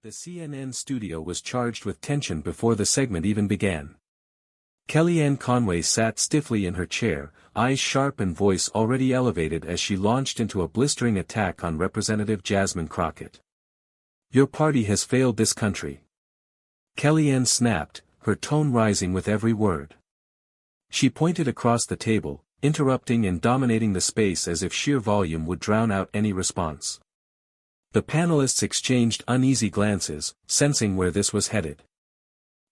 The CNN studio was charged with tension before the segment even began. Kellyanne Conway sat stiffly in her chair, eyes sharp and voice already elevated as she launched into a blistering attack on Representative Jasmine Crockett. "Your party has failed this country." Kellyanne snapped, her tone rising with every word. She pointed across the table, interrupting and dominating the space as if sheer volume would drown out any response. The panelists exchanged uneasy glances, sensing where this was headed.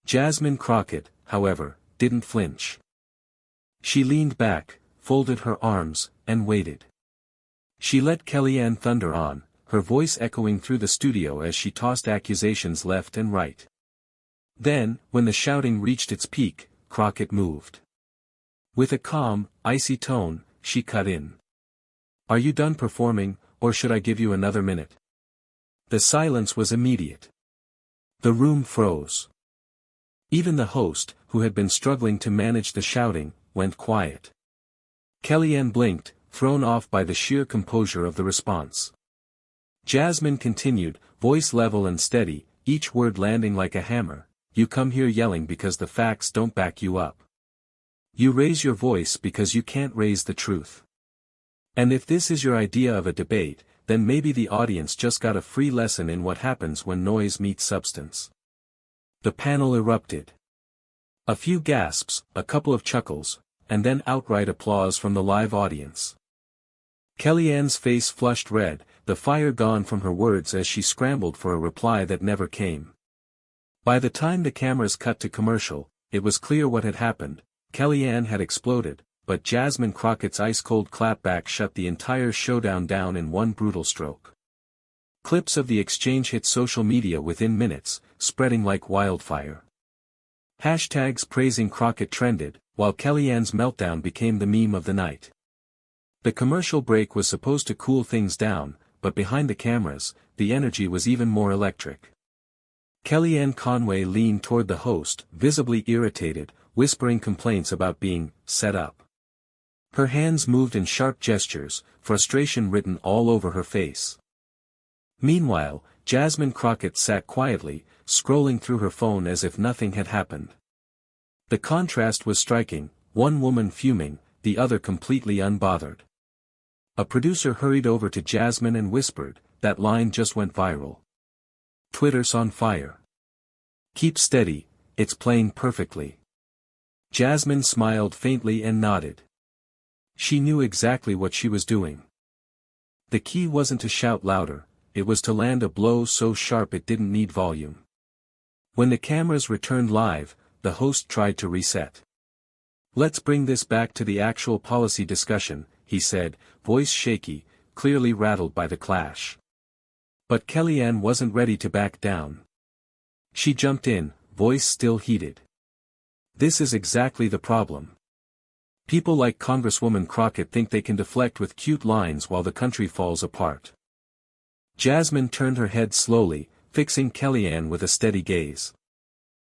Jasmine Crockett, however, didn't flinch. She leaned back, folded her arms, and waited. She let Kellyanne thunder on, her voice echoing through the studio as she tossed accusations left and right. Then, when the shouting reached its peak, Crockett moved. With a calm, icy tone, she cut in. "Are you done performing, or should I give you another minute?" The silence was immediate. The room froze. Even the host, who had been struggling to manage the shouting, went quiet. Kellyanne blinked, thrown off by the sheer composure of the response. Jasmine continued, voice level and steady, each word landing like a hammer. "You come here yelling because the facts don't back you up. You raise your voice because you can't raise the truth. And if this is your idea of a debate, then maybe the audience just got a free lesson in what happens when noise meets substance." The panel erupted. A few gasps, a couple of chuckles, and then outright applause from the live audience. Kellyanne's face flushed red, the fire gone from her words as she scrambled for a reply that never came. By the time the cameras cut to commercial, it was clear what had happened. Kellyanne had exploded, but Jasmine Crockett's ice-cold clapback shut the entire showdown down in one brutal stroke. Clips of the exchange hit social media within minutes, spreading like wildfire. Hashtags praising Crockett trended, while Kellyanne's meltdown became the meme of the night. The commercial break was supposed to cool things down, but behind the cameras, the energy was even more electric. Kellyanne Conway leaned toward the host, visibly irritated, whispering complaints about being set up. Her hands moved in sharp gestures, frustration written all over her face. Meanwhile, Jasmine Crockett sat quietly, scrolling through her phone as if nothing had happened. The contrast was striking, one woman fuming, the other completely unbothered. A producer hurried over to Jasmine and whispered, "That line just went viral. Twitter's on fire. Keep steady, it's playing perfectly." Jasmine smiled faintly and nodded. She knew exactly what she was doing. The key wasn't to shout louder, it was to land a blow so sharp it didn't need volume. When the cameras returned live, the host tried to reset. "Let's bring this back to the actual policy discussion," he said, voice shaky, clearly rattled by the clash. But Kellyanne wasn't ready to back down. She jumped in, voice still heated. "This is exactly the problem. People like Congresswoman Crockett think they can deflect with cute lines while the country falls apart." Jasmine turned her head slowly, fixing Kellyanne with a steady gaze.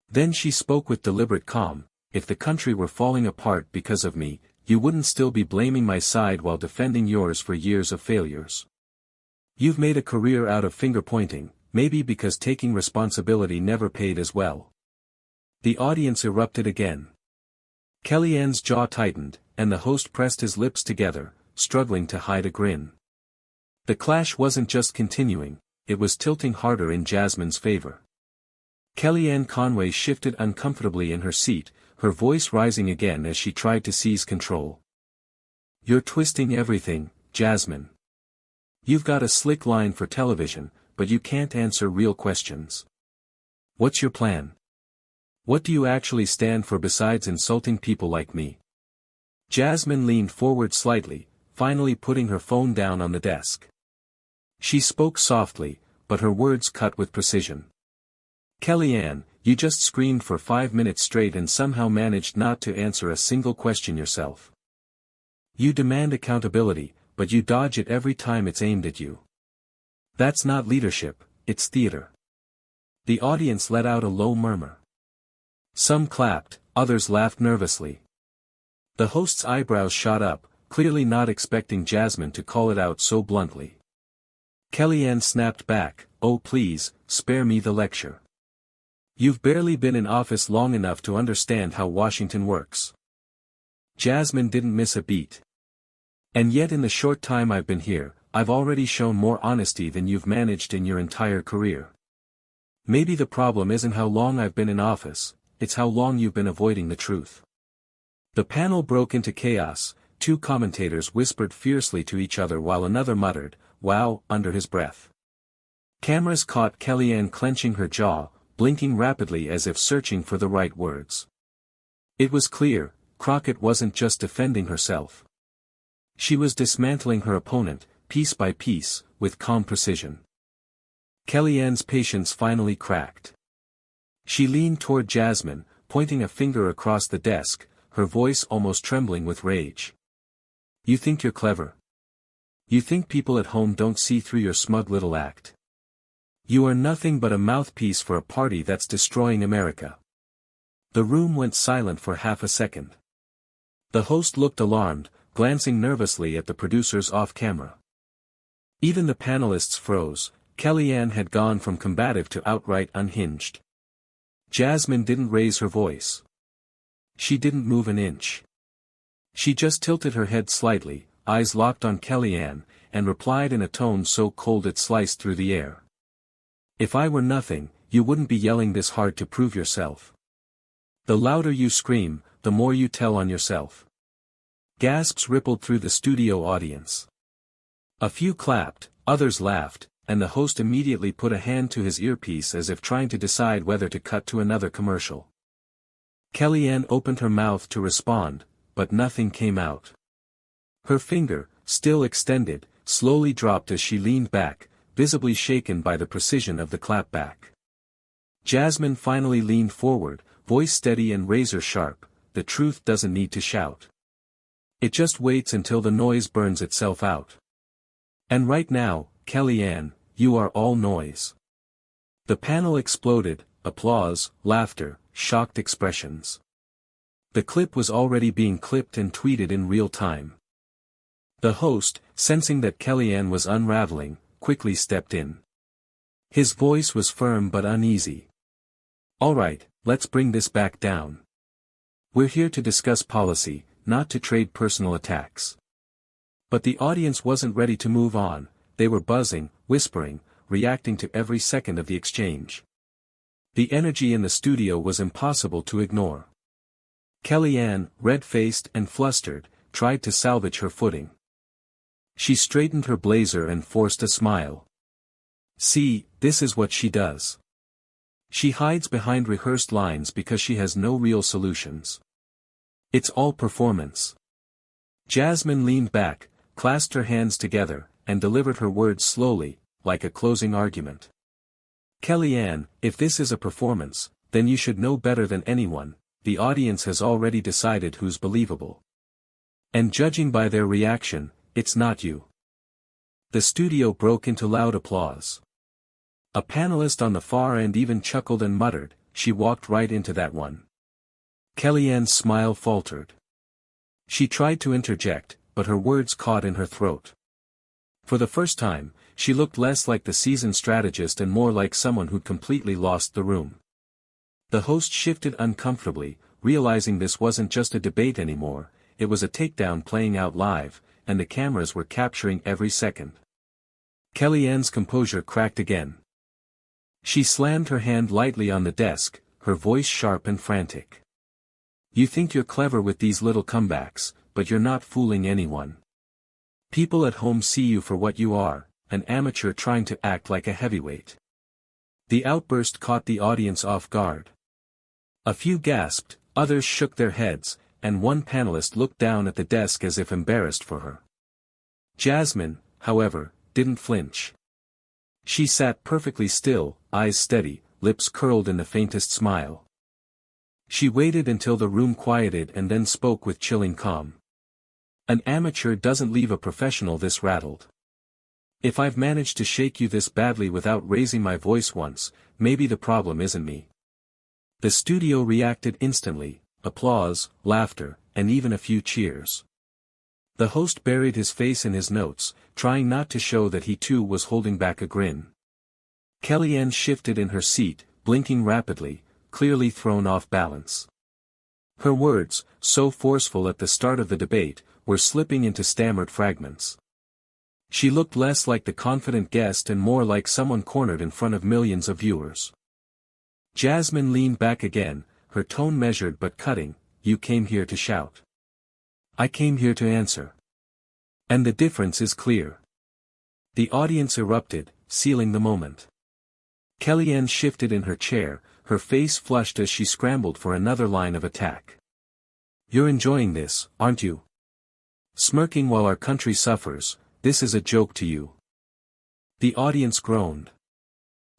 Then she spoke with deliberate calm, "If the country were falling apart because of me, you wouldn't still be blaming my side while defending yours for years of failures. You've made a career out of finger-pointing, maybe because taking responsibility never paid as well." The audience erupted again. Kellyanne's jaw tightened, and the host pressed his lips together, struggling to hide a grin. The clash wasn't just continuing, it was tilting harder in Jasmine's favor. Kellyanne Conway shifted uncomfortably in her seat, her voice rising again as she tried to seize control. "You're twisting everything, Jasmine. You've got a slick line for television, but you can't answer real questions. What's your plan? What do you actually stand for besides insulting people like me?" Jasmine leaned forward slightly, finally putting her phone down on the desk. She spoke softly, but her words cut with precision. "Kellyanne, you just screamed for 5 minutes straight and somehow managed not to answer a single question yourself. You demand accountability, but you dodge it every time it's aimed at you. That's not leadership, it's theater." The audience let out a low murmur. Some clapped, others laughed nervously. The host's eyebrows shot up, clearly not expecting Jasmine to call it out so bluntly. Kellyanne snapped back, "Oh please, spare me the lecture. You've barely been in office long enough to understand how Washington works." Jasmine didn't miss a beat. "And yet in the short time I've been here, I've already shown more honesty than you've managed in your entire career. Maybe the problem isn't how long I've been in office, it's how long you've been avoiding the truth." The panel broke into chaos. Two commentators whispered fiercely to each other while another muttered, "Wow," under his breath. Cameras caught Kellyanne clenching her jaw, blinking rapidly as if searching for the right words. It was clear, Crockett wasn't just defending herself. She was dismantling her opponent, piece by piece, with calm precision. Kellyanne's patience finally cracked. She leaned toward Jasmine, pointing a finger across the desk, her voice almost trembling with rage. "You think you're clever? You think people at home don't see through your smug little act? You are nothing but a mouthpiece for a party that's destroying America." The room went silent for half a second. The host looked alarmed, glancing nervously at the producers off camera. Even the panelists froze. Kellyanne had gone from combative to outright unhinged. Jasmine didn't raise her voice. She didn't move an inch. She just tilted her head slightly, eyes locked on Kellyanne, and replied in a tone so cold it sliced through the air. "If I were nothing, you wouldn't be yelling this hard to prove yourself. The louder you scream, the more you tell on yourself." Gasps rippled through the studio audience. A few clapped, others laughed, and the host immediately put a hand to his earpiece as if trying to decide whether to cut to another commercial. Kellyanne opened her mouth to respond, but nothing came out. Her finger, still extended, slowly dropped as she leaned back, visibly shaken by the precision of the clapback. Jasmine finally leaned forward, voice steady and razor-sharp, "The truth doesn't need to shout. It just waits until the noise burns itself out. And right now, Kellyanne, you are all noise." The panel exploded, applause, laughter, shocked expressions. The clip was already being clipped and tweeted in real time. The host, sensing that Kellyanne was unraveling, quickly stepped in. His voice was firm but uneasy. "All right, let's bring this back down. We're here to discuss policy, not to trade personal attacks." But the audience wasn't ready to move on. They were buzzing, whispering, reacting to every second of the exchange. The energy in the studio was impossible to ignore. Kellyanne, red-faced and flustered, tried to salvage her footing. She straightened her blazer and forced a smile. "See, this is what she does. She hides behind rehearsed lines because she has no real solutions. It's all performance." Jasmine leaned back, clasped her hands together, and delivered her words slowly, like a closing argument. "Kellyanne, if this is a performance, then you should know better than anyone. The audience has already decided who's believable. And judging by their reaction, it's not you." The studio broke into loud applause. A panelist on the far end even chuckled and muttered, "She walked right into that one." Kellyanne's smile faltered. She tried to interject, but her words caught in her throat. For the first time, she looked less like the seasoned strategist and more like someone who'd completely lost the room. The host shifted uncomfortably, realizing this wasn't just a debate anymore, it was a takedown playing out live, and the cameras were capturing every second. Kellyanne's composure cracked again. She slammed her hand lightly on the desk, her voice sharp and frantic. "You think you're clever with these little comebacks, but you're not fooling anyone. People at home see you for what you are, an amateur trying to act like a heavyweight." The outburst caught the audience off guard. A few gasped, others shook their heads, and one panelist looked down at the desk as if embarrassed for her. Jasmine, however, didn't flinch. She sat perfectly still, eyes steady, lips curled in the faintest smile. She waited until the room quieted and then spoke with chilling calm. "An amateur doesn't leave a professional this rattled. If I've managed to shake you this badly without raising my voice once, maybe the problem isn't me." The studio reacted instantly, applause, laughter, and even a few cheers. The host buried his face in his notes, trying not to show that he too was holding back a grin. Kellyanne shifted in her seat, blinking rapidly, clearly thrown off balance. Her words, so forceful at the start of the debate, were slipping into stammered fragments. She looked less like the confident guest and more like someone cornered in front of millions of viewers. Jasmine leaned back again, her tone measured but cutting. "You came here to shout. I came here to answer. And the difference is clear." The audience erupted, sealing the moment. Kellyanne shifted in her chair, her face flushed as she scrambled for another line of attack. "You're enjoying this, aren't you? Smirking while our country suffers, this is a joke to you." The audience groaned.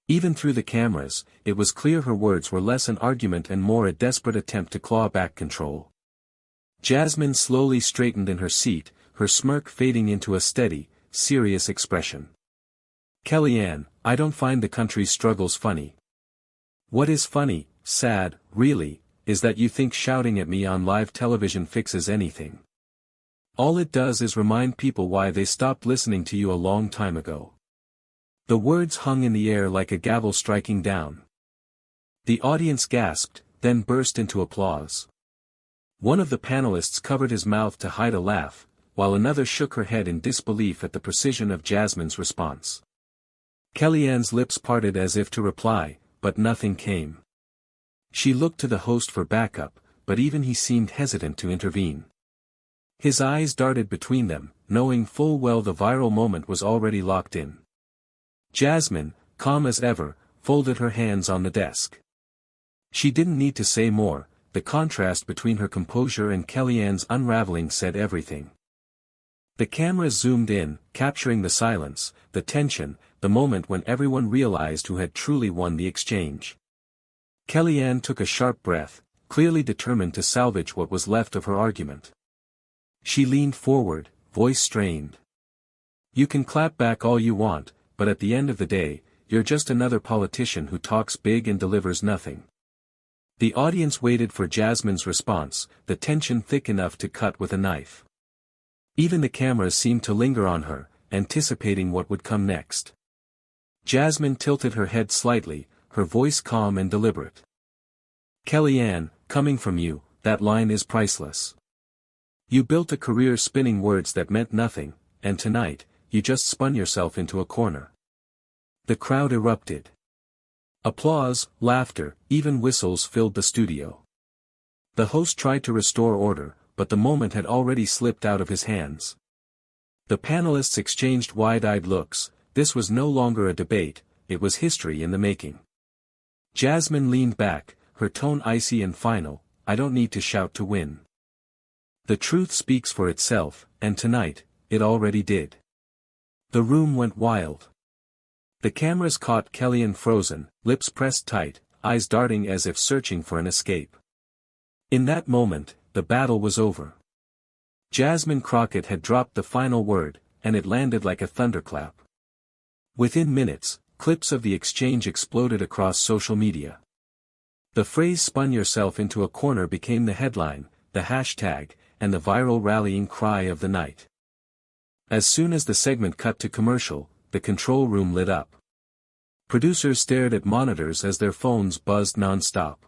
Even through the cameras, it was clear her words were less an argument and more a desperate attempt to claw back control. Jasmine slowly straightened in her seat, her smirk fading into a steady, serious expression. "Kellyanne, I don't find the country's struggles funny. What is funny, sad, really, is that you think shouting at me on live television fixes anything. All it does is remind people why they stopped listening to you a long time ago." The words hung in the air like a gavel striking down. The audience gasped, then burst into applause. One of the panelists covered his mouth to hide a laugh, while another shook her head in disbelief at the precision of Jasmine's response. Kellyanne's lips parted as if to reply, but nothing came. She looked to the host for backup, but even he seemed hesitant to intervene. His eyes darted between them, knowing full well the viral moment was already locked in. Jasmine, calm as ever, folded her hands on the desk. She didn't need to say more, the contrast between her composure and Kellyanne's unraveling said everything. The cameras zoomed in, capturing the silence, the tension, the moment when everyone realized who had truly won the exchange. Kellyanne took a sharp breath, clearly determined to salvage what was left of her argument. She leaned forward, voice strained. "You can clap back all you want, but at the end of the day, you're just another politician who talks big and delivers nothing." The audience waited for Jasmine's response, the tension thick enough to cut with a knife. Even the cameras seemed to linger on her, anticipating what would come next. Jasmine tilted her head slightly, her voice calm and deliberate. "Kellyanne, coming from you, that line is priceless. You built a career spinning words that meant nothing, and tonight, you just spun yourself into a corner." The crowd erupted. Applause, laughter, even whistles filled the studio. The host tried to restore order, but the moment had already slipped out of his hands. The panelists exchanged wide-eyed looks. This was no longer a debate, it was history in the making. Jasmine leaned back, her tone icy and final. "I don't need to shout to win. The truth speaks for itself, and tonight, it already did." The room went wild. The cameras caught Kellyanne frozen, lips pressed tight, eyes darting as if searching for an escape. In that moment, the battle was over. Jasmine Crockett had dropped the final word, and it landed like a thunderclap. Within minutes, clips of the exchange exploded across social media. The phrase "spun yourself into a corner" became the headline, the hashtag, and the viral rallying cry of the night. As soon as the segment cut to commercial, the control room lit up. Producers stared at monitors as their phones buzzed non-stop.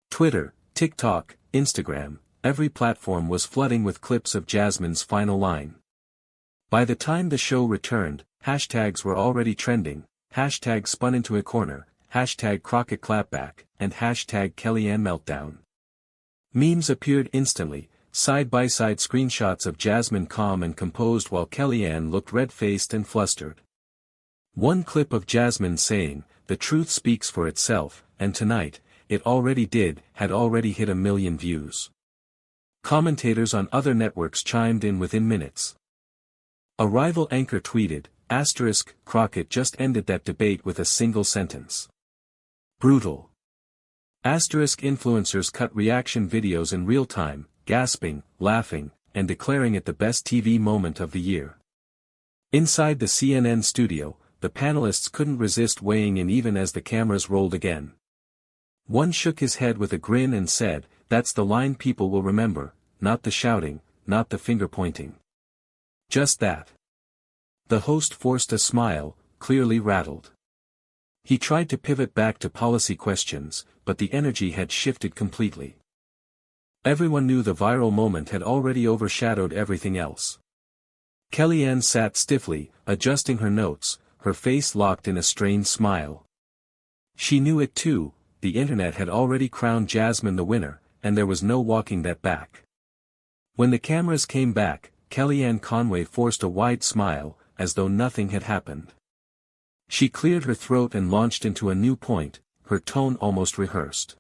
Twitter, TikTok, Instagram, every platform was flooding with clips of Jasmine's final line. By the time the show returned, hashtags were already trending, hashtag "spun into a corner", hashtag "Crockett Clapback", and hashtag "Kellyanne Meltdown". Memes appeared instantly, side-by-side screenshots of Jasmine calm and composed while Kellyanne looked red-faced and flustered. One clip of Jasmine saying, "The truth speaks for itself, and tonight, it already did," had already hit 1 million views. Commentators on other networks chimed in within minutes. A rival anchor tweeted, "Crockett just ended that debate with a single sentence. Brutal." Influencers cut reaction videos in real time, gasping, laughing, and declaring it the best TV moment of the year. Inside the CNN studio, the panelists couldn't resist weighing in even as the cameras rolled again. One shook his head with a grin and said, "That's the line people will remember, not the shouting, not the finger pointing." Just that. The host forced a smile, clearly rattled. He tried to pivot back to policy questions, but the energy had shifted completely. Everyone knew the viral moment had already overshadowed everything else. Kellyanne sat stiffly, adjusting her notes, her face locked in a strained smile. She knew it too, the internet had already crowned Jasmine the winner, and there was no walking that back. When the cameras came back, Kellyanne Conway forced a wide smile, as though nothing had happened. She cleared her throat and launched into a new point, her tone almost rehearsed.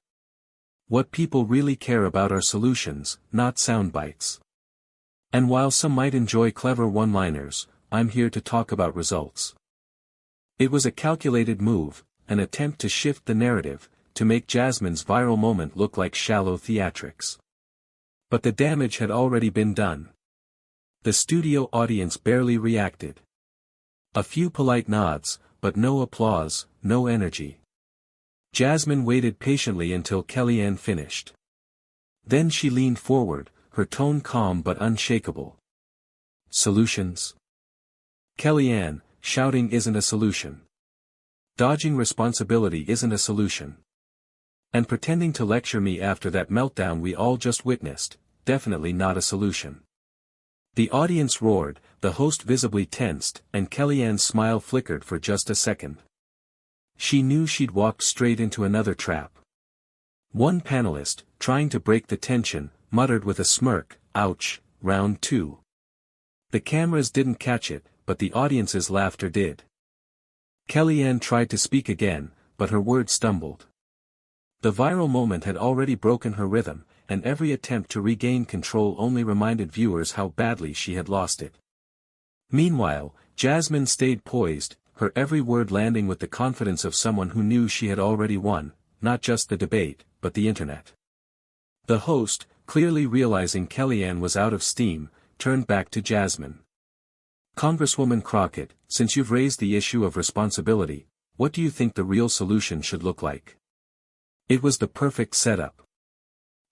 What people really care about are solutions, not sound bites. And while some might enjoy clever one-liners, I'm here to talk about results. It was a calculated move, an attempt to shift the narrative, to make Jasmine's viral moment look like shallow theatrics. But the damage had already been done. The studio audience barely reacted. A few polite nods, but no applause, no energy. Jasmine waited patiently until Kellyanne finished. Then she leaned forward, her tone calm but unshakable. Solutions? Kellyanne, shouting isn't a solution. Dodging responsibility isn't a solution. And pretending to lecture me after that meltdown we all just witnessed, definitely not a solution. The audience roared, the host visibly tensed, and Kellyanne's smile flickered for just a second. She knew she'd walked straight into another trap. One panelist, trying to break the tension, muttered with a smirk, "Ouch, round two." The cameras didn't catch it, but the audience's laughter did. Kellyanne tried to speak again, but her words stumbled. The viral moment had already broken her rhythm, and every attempt to regain control only reminded viewers how badly she had lost it. Meanwhile, Jasmine stayed poised, her every word landing with the confidence of someone who knew she had already won, not just the debate, but the internet. The host, clearly realizing Kellyanne was out of steam, turned back to Jasmine. "Congresswoman Crockett, since you've raised the issue of responsibility, what do you think the real solution should look like?" It was the perfect setup.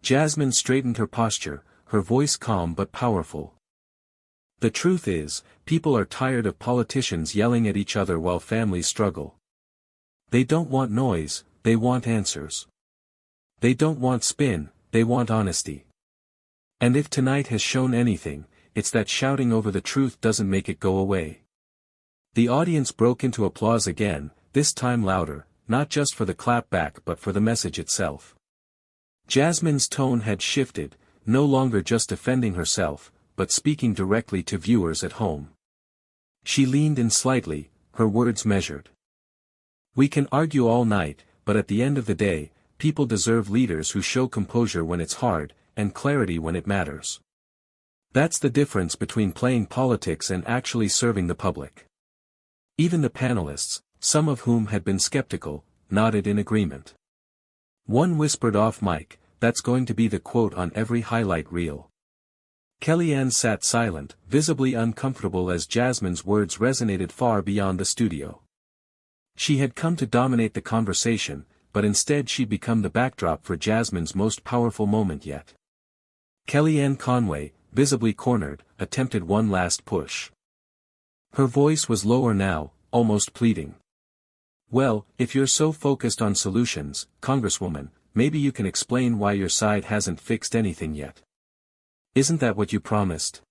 Jasmine straightened her posture, her voice calm but powerful. "The truth is, people are tired of politicians yelling at each other while families struggle. They don't want noise, they want answers. They don't want spin, they want honesty. And if tonight has shown anything, it's that shouting over the truth doesn't make it go away." The audience broke into applause again, this time louder, not just for the clapback but for the message itself. Jasmine's tone had shifted, no longer just defending herself, but speaking directly to viewers at home. She leaned in slightly, her words measured. "We can argue all night, but at the end of the day, people deserve leaders who show composure when it's hard, and clarity when it matters. That's the difference between playing politics and actually serving the public." Even the panelists, some of whom had been skeptical, nodded in agreement. One whispered off mic, "That's going to be the quote on every highlight reel." Kellyanne sat silent, visibly uncomfortable as Jasmine's words resonated far beyond the studio. She had come to dominate the conversation, but instead she'd become the backdrop for Jasmine's most powerful moment yet. Kellyanne Conway, visibly cornered, attempted one last push. Her voice was lower now, almost pleading. "Well, if you're so focused on solutions, Congresswoman, maybe you can explain why your side hasn't fixed anything yet. Isn't that what you promised?"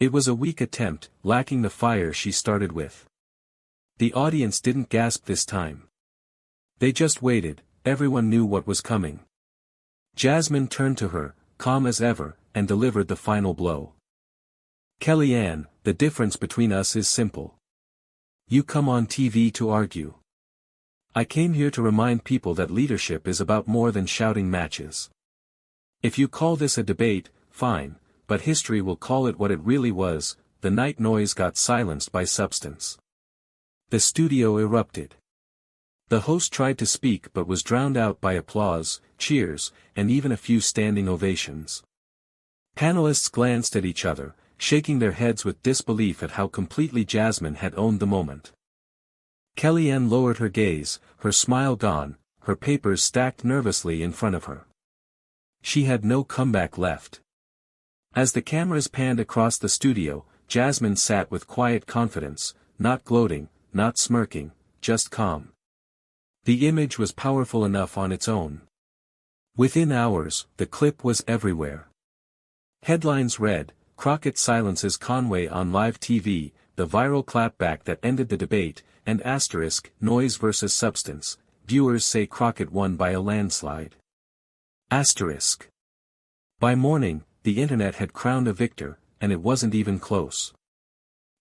It was a weak attempt, lacking the fire she started with. The audience didn't gasp this time. They just waited, everyone knew what was coming. Jasmine turned to her, calm as ever, and delivered the final blow. "Kellyanne, the difference between us is simple. You come on TV to argue. I came here to remind people that leadership is about more than shouting matches. If you call this a debate, fine, but history will call it what it really was. The night noise got silenced by substance." The studio erupted. The host tried to speak but was drowned out by applause, cheers, and even a few standing ovations. Panelists glanced at each other, shaking their heads with disbelief at how completely Jasmine had owned the moment. Kellyanne lowered her gaze, her smile gone, her papers stacked nervously in front of her. She had no comeback left. As the cameras panned across the studio, Jasmine sat with quiet confidence, not gloating, not smirking, just calm. The image was powerful enough on its own. Within hours, the clip was everywhere. Headlines read, "Crockett silences Conway on live TV, the viral clapback that ended the debate," and asterisk, "Noise versus substance, viewers say Crockett won by a landslide." Asterisk. By morning, the internet had crowned a victor, and it wasn't even close.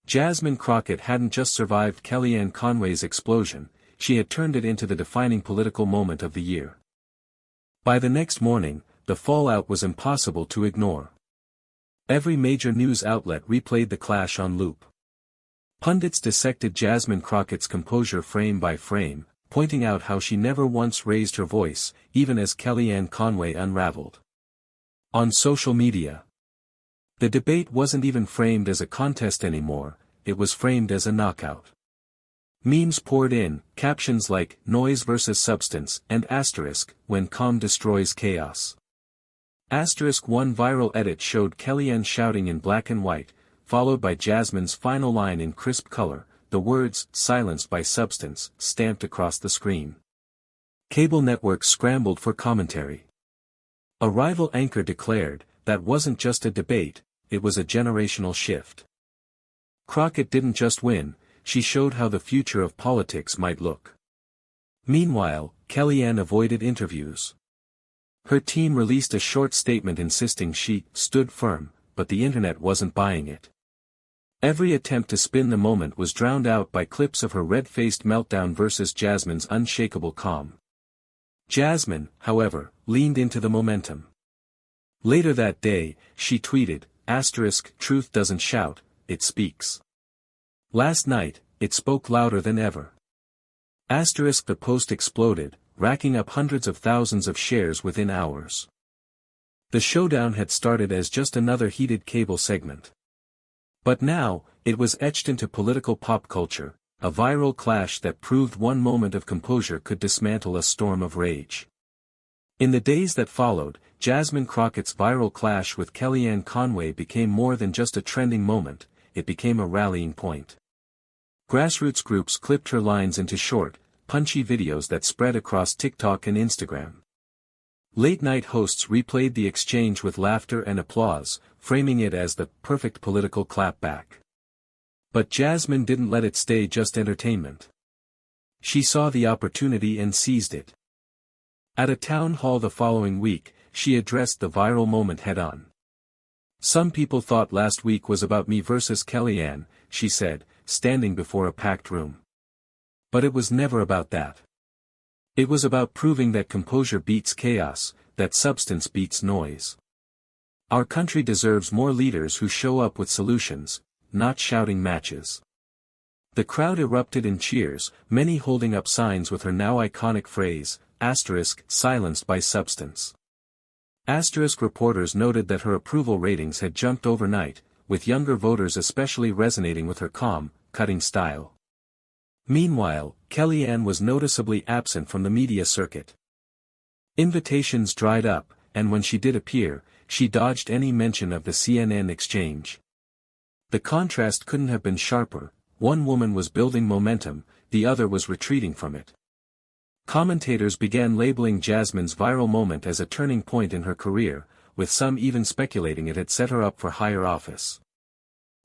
Jasmine Crockett hadn't just survived Kellyanne Conway's explosion, she had turned it into the defining political moment of the year. By the next morning, the fallout was impossible to ignore. Every major news outlet replayed the clash on loop. Pundits dissected Jasmine Crockett's composure frame by frame, pointing out how she never once raised her voice, even as Kellyanne Conway unraveled. On social media, the debate wasn't even framed as a contest anymore, it was framed as a knockout. Memes poured in, captions like, "Noise versus substance," and asterisk, "When calm destroys chaos." Asterisk. One viral edit showed Kellyanne shouting in black and white, followed by Jasmine's final line in crisp color, the words, "silenced by substance," stamped across the screen. Cable networks scrambled for commentary. A rival anchor declared, that wasn't just a debate, it was a generational shift. Crockett didn't just win, she showed how the future of politics might look. Meanwhile, Kellyanne avoided interviews. Her team released a short statement insisting she stood firm, but the internet wasn't buying it. Every attempt to spin the moment was drowned out by clips of her red-faced meltdown versus Jasmine's unshakable calm. Jasmine, however, leaned into the momentum. Later that day, she tweeted, asterisk, "Truth doesn't shout, it speaks." Last night, it spoke louder than ever. Asterisk. The post exploded, racking up hundreds of thousands of shares within hours. The showdown had started as just another heated cable segment. But now, it was etched into political pop culture, a viral clash that proved one moment of composure could dismantle a storm of rage. In the days that followed, Jasmine Crockett's viral clash with Kellyanne Conway became more than just a trending moment, it became a rallying point. Grassroots groups clipped her lines into short, punchy videos that spread across TikTok and Instagram. Late-night hosts replayed the exchange with laughter and applause, framing it as the perfect political clapback. But Jasmine didn't let it stay just entertainment. She saw the opportunity and seized it. At a town hall the following week, she addressed the viral moment head-on. "Some people thought last week was about me versus Kellyanne," she said, standing before a packed room. "But it was never about that. It was about proving that composure beats chaos, that substance beats noise. Our country deserves more leaders who show up with solutions, not shouting matches." The crowd erupted in cheers, many holding up signs with her now iconic phrase, asterisk, "silenced by substance." Asterisk. Reporters noted that her approval ratings had jumped overnight, with younger voters especially resonating with her calm, cutting style. Meanwhile, Kellyanne was noticeably absent from the media circuit. Invitations dried up, and when she did appear, she dodged any mention of the CNN exchange. The contrast couldn't have been sharper, one woman was building momentum, the other was retreating from it. Commentators began labeling Jasmine's viral moment as a turning point in her career, with some even speculating it had set her up for higher office.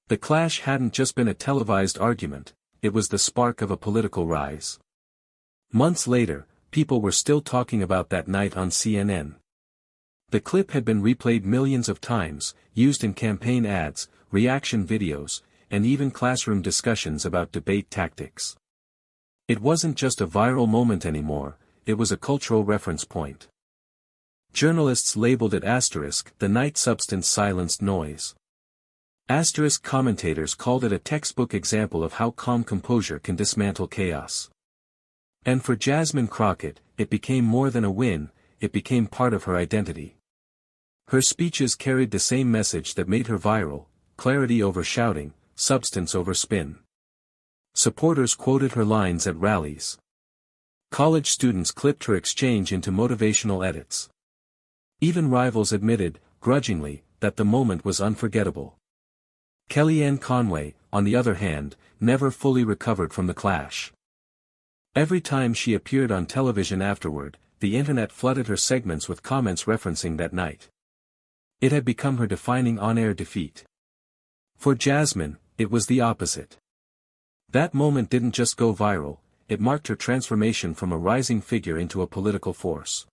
The clash hadn't just been a televised argument, it was the spark of a political rise. Months later, people were still talking about that night on CNN. The clip had been replayed millions of times, used in campaign ads, reaction videos, and even classroom discussions about debate tactics. It wasn't just a viral moment anymore, it was a cultural reference point. Journalists labeled it asterisk, "the night substance silenced noise." Asterisk. Commentators called it a textbook example of how calm composure can dismantle chaos. And for Jasmine Crockett, it became more than a win, it became part of her identity. Her speeches carried the same message that made her viral, clarity over shouting, substance over spin. Supporters quoted her lines at rallies. College students clipped her exchange into motivational edits. Even rivals admitted, grudgingly, that the moment was unforgettable. Kellyanne Conway, on the other hand, never fully recovered from the clash. Every time she appeared on television afterward, the internet flooded her segments with comments referencing that night. It had become her defining on-air defeat. For Jasmine, it was the opposite. That moment didn't just go viral, it marked her transformation from a rising figure into a political force.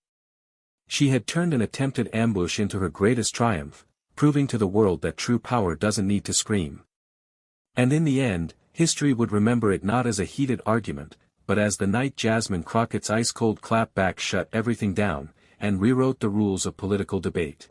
She had turned an attempted ambush into her greatest triumph, proving to the world that true power doesn't need to scream. And in the end, history would remember it not as a heated argument, but as the night Jasmine Crockett's ice-cold clapback shut everything down, and rewrote the rules of political debate.